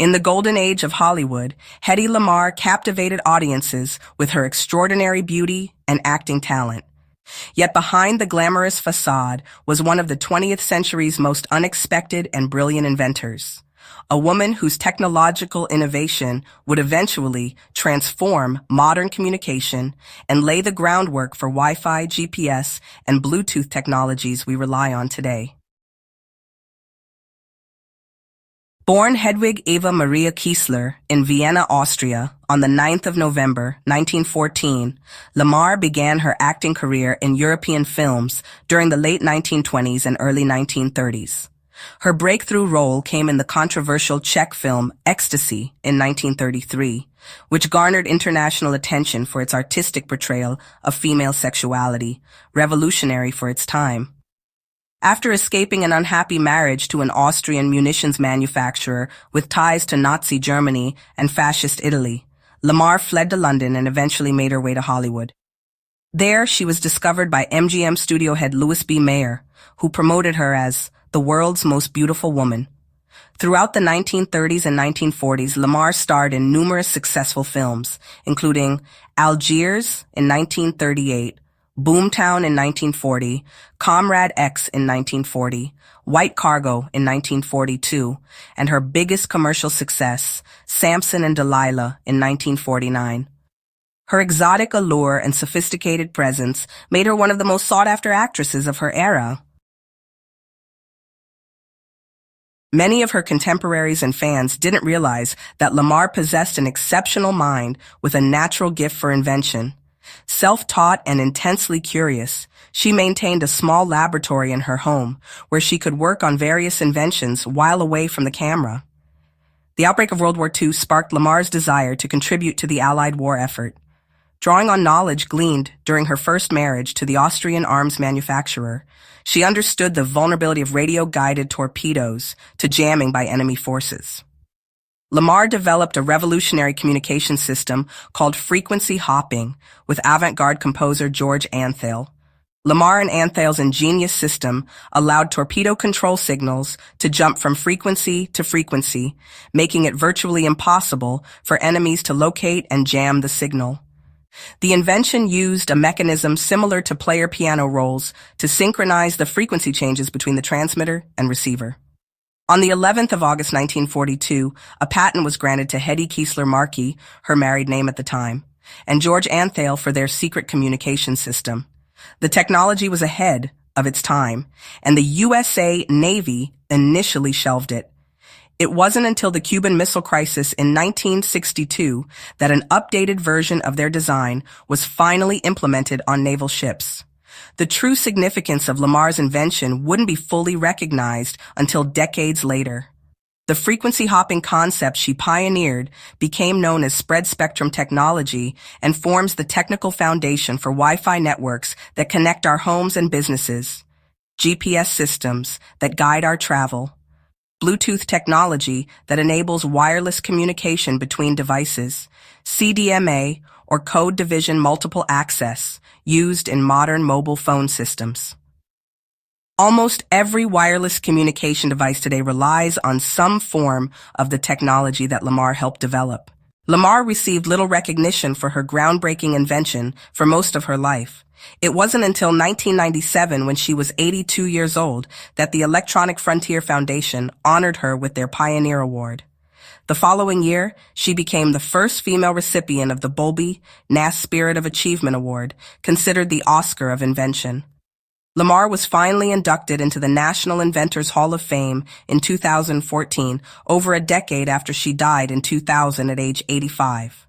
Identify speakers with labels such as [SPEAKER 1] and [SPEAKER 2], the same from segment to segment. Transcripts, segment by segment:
[SPEAKER 1] In the golden age of Hollywood, Hedy Lamarr captivated audiences with her extraordinary beauty and acting talent. Yet behind the glamorous facade was one of the 20th century's most unexpected and brilliant inventors. A woman whose technological innovation would eventually transform modern communication and lay the groundwork for Wi-Fi, GPS, and Bluetooth technologies we rely on today. Born Hedwig Eva Maria Kiesler in Vienna, Austria, on the 9th of November, 1914, Lamarr began her acting career in European films during the late 1920s and early 1930s. Her breakthrough role came in the controversial Czech film Ecstasy in 1933, which garnered international attention for its artistic portrayal of female sexuality, revolutionary for its time. After escaping an unhappy marriage to an Austrian munitions manufacturer with ties to Nazi Germany and fascist Italy, Lamarr fled to London and eventually made her way to Hollywood. There, she was discovered by MGM studio head Louis B. Mayer, who promoted her as the world's most beautiful woman. Throughout the 1930s and 1940s, Lamarr starred in numerous successful films, including Algiers in 1938, Boomtown in 1940, Comrade X in 1940, White Cargo in 1942, and her biggest commercial success, Samson and Delilah in 1949. Her exotic allure and sophisticated presence made her one of the most sought-after actresses of her era. Many of her contemporaries and fans didn't realize that Lamarr possessed an exceptional mind with a natural gift for invention. Self-taught and intensely curious, she maintained a small laboratory in her home where she could work on various inventions while away from the camera. The outbreak of World War II sparked Lamarr's desire to contribute to the Allied war effort. Drawing on knowledge gleaned during her first marriage to the Austrian arms manufacturer, she understood the vulnerability of radio-guided torpedoes to jamming by enemy forces. Lamarr developed a revolutionary communication system called frequency hopping with avant-garde composer George Antheil. Lamarr and Antheil's ingenious system allowed torpedo control signals to jump from frequency to frequency, making it virtually impossible for enemies to locate and jam the signal. The invention used a mechanism similar to player piano rolls to synchronize the frequency changes between the transmitter and receiver. On the 11th of August 1942, a patent was granted to Hedy Kiesler Markey, her married name at the time, and George Antheil for their secret communication system. The technology was ahead of its time, and the USA Navy initially shelved it. It wasn't until the Cuban Missile Crisis in 1962 that an updated version of their design was finally implemented on naval ships. The true significance of Lamarr's invention wouldn't be fully recognized until decades later. The frequency hopping concept she pioneered became known as spread spectrum technology and forms the technical foundation for Wi-Fi networks that connect our homes and businesses, GPS systems that guide our travel, Bluetooth technology that enables wireless communication between devices, CDMA or code division multiple access used in modern mobile phone systems. Almost every wireless communication device today relies on some form of the technology that Lamarr helped develop. Lamarr received little recognition for her groundbreaking invention for most of her life. It wasn't until 1997, when she was 82 years old, that the Electronic Frontier Foundation honored her with their Pioneer Award. The following year, she became the first female recipient of the Bowlby Nass Spirit of Achievement Award, considered the Oscar of invention. Lamarr was finally inducted into the National Inventors Hall of Fame in 2014, over a decade after she died in 2000 at age 85.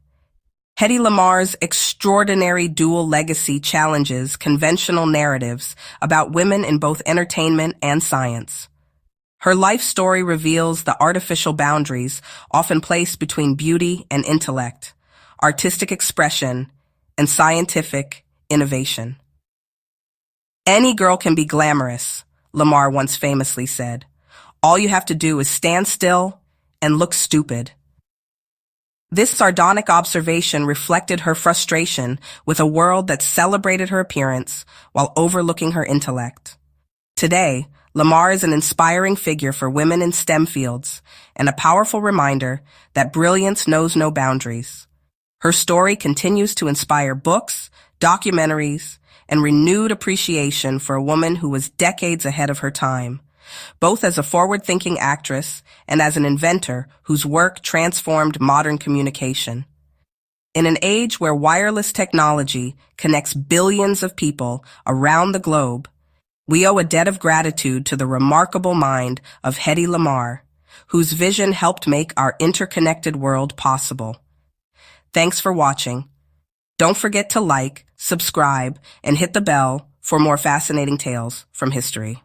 [SPEAKER 1] Hedy Lamarr's extraordinary dual legacy challenges conventional narratives about women in both entertainment and science. Her life story reveals the artificial boundaries often placed between beauty and intellect, artistic expression, and scientific innovation. "Any girl can be glamorous," Lamarr once famously said. "All you have to do is stand still and look stupid." This sardonic observation reflected her frustration with a world that celebrated her appearance while overlooking her intellect. Today, Lamarr is an inspiring figure for women in STEM fields, and a powerful reminder that brilliance knows no boundaries. Her story continues to inspire books, documentaries, and renewed appreciation for a woman who was decades ahead of her time, both as a forward-thinking actress and as an inventor whose work transformed modern communication. In an age where wireless technology connects billions of people around the globe, we owe a debt of gratitude to the remarkable mind of Hedy Lamarr, whose vision helped make our interconnected world possible. Thanks for watching. Don't forget to like, subscribe, and hit the bell for more fascinating tales from history.